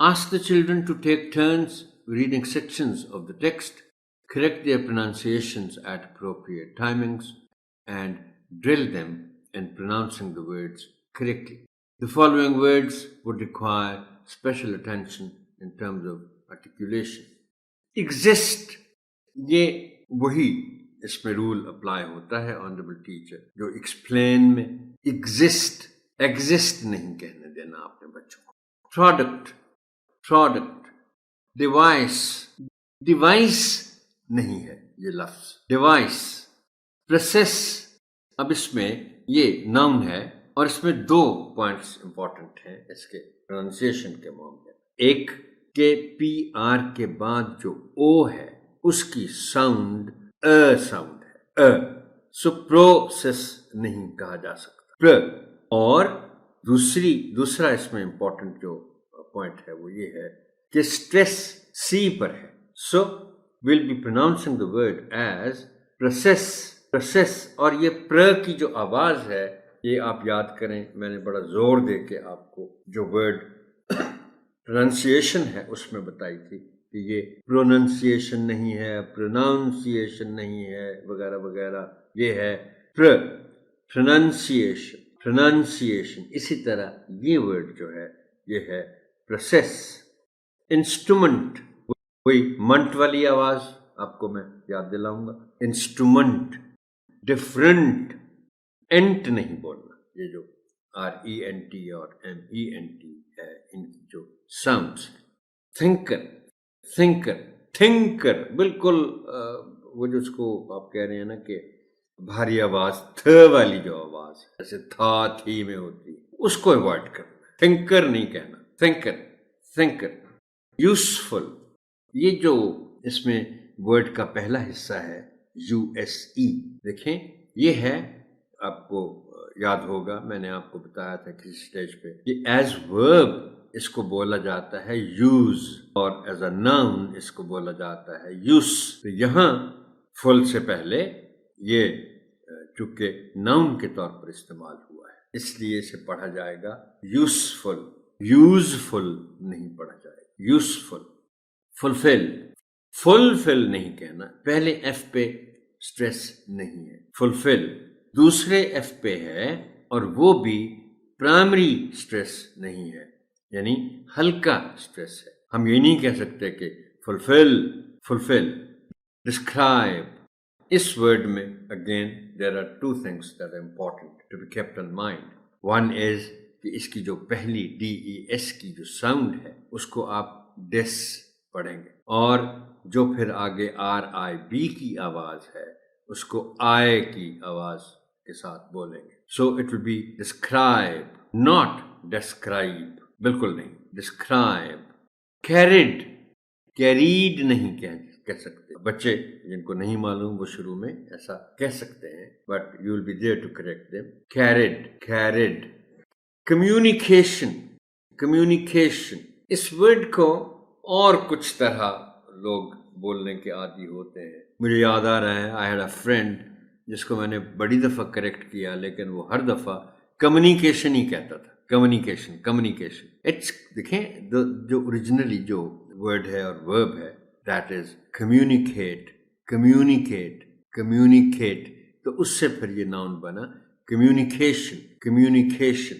Ask the children to take turns reading sections of the text, correct their pronunciations at appropriate timings, and drill them in pronouncing the words correctly. The following words would require special attention in terms of articulation. Exist, ये वही इसमें rule apply होता है honourable teacher, जो explain में exist नहीं कहने देना आपने बच्चों को. प्रोडक्ट, डिवाइस नहीं है ये लफ्ज, डिवाइस. प्रोसेस, अब इसमें ये नाउन है और इसमें 2 पॉइंट्स इंपॉर्टेंट हैं इसके प्रोनाउंसिएशन के मामले में. एक के PR के बाद जो O है उसकी साउंड साउंड है, सो प्रोसेस नहीं कहा जा सकता. और दूसरा इसमें इंपॉर्टेंट जो पॉइंट है वो ये है कि स्ट्रेस C पर है, so will be pronouncing the word as process. और ये प्र की जो आवाज है ये आप याद करें, मैंने बड़ा जोर दे के आपको जो वर्ड प्रोनाउंसिएशन है उसमें बताई थी कि ये प्रोनाउंसिएशन नहीं है, प्रोनाउंसिएशन नहीं है वगैरह वगैरह, ये है प्रोनाउंसिएशन. इसी तरह ये वर्ड जो है ये है प्रोसेस. इंस्ट्रूमेंट, वही मंट वाली आवाज आपको मैं याद दिलाऊंगा. इंस्ट्रूमेंट, डिफरेंट, एंट नहीं बोलना, ये जो RENT और MENT है इनकी जो साउंड्स. थिंकर, बिल्कुल वो जो उसको आप कह रहे हैं ना कि भारी आवाज थ वाली जो आवाज जैसे थी में होती है, उसको अवॉइड करना. थिंकर नहीं कहना, थिंकर. यूजफुल, ये जो इसमें वर्ड का पहला हिस्सा है USE, देखें ये है, आपको याद होगा मैंने आपको बताया था किसी स्टेज पे, ये एज वर्ब इसको बोला जाता है यूज और एज अ नाउन इसको बोला जाता है यूज. तो यहाँ फुल से पहले ये चूंकि नाउन के तौर पर इस्तेमाल हुआ है इसलिए इसे पढ़ा जाएगा यूजफुल नहीं पढ़ा जाएगा यूजफुल. फुलफिल नहीं कहना, पहले F पे स्ट्रेस नहीं है. फुलफिल दूसरे F पे है और वो भी प्राइमरी स्ट्रेस नहीं है, यानी हल्का स्ट्रेस है. हम ये नहीं कह सकते कि फुलफिल. डिस्क्राइब, इस वर्ड में again there are 2 things that are important to be kept in mind. One is कि इसकी जो पहली DES की जो साउंड है उसको आप डेस पढ़ेंगे और जो फिर आगे RIB की आवाज है उसको I की आवाज के साथ बोलेंगे. So it will be describe, not describe, बिल्कुल नहीं, डिस्क्राइब. कैरीड नहीं कह सकते. बच्चे जिनको नहीं मालूम वो शुरू में ऐसा कह सकते हैं, but you will be there to correct them. Carried. Communication, इस वर्ड को और कुछ तरह लोग बोलने के आदी होते हैं. मुझे याद आ रहा है, आई हैड अ फ्रेंड जिसको मैंने बड़ी दफ़ा करेक्ट किया लेकिन वो हर दफ़ा कम्युनिकेशन ही कहता था. कम्युनिकेशन. इट्स, देखें जो ओरिजिनली जो वर्ड है और वर्ब है दैट इज कम्युनिकेट. तो उससे फिर ये नाउन बना कम्युनिकेशन.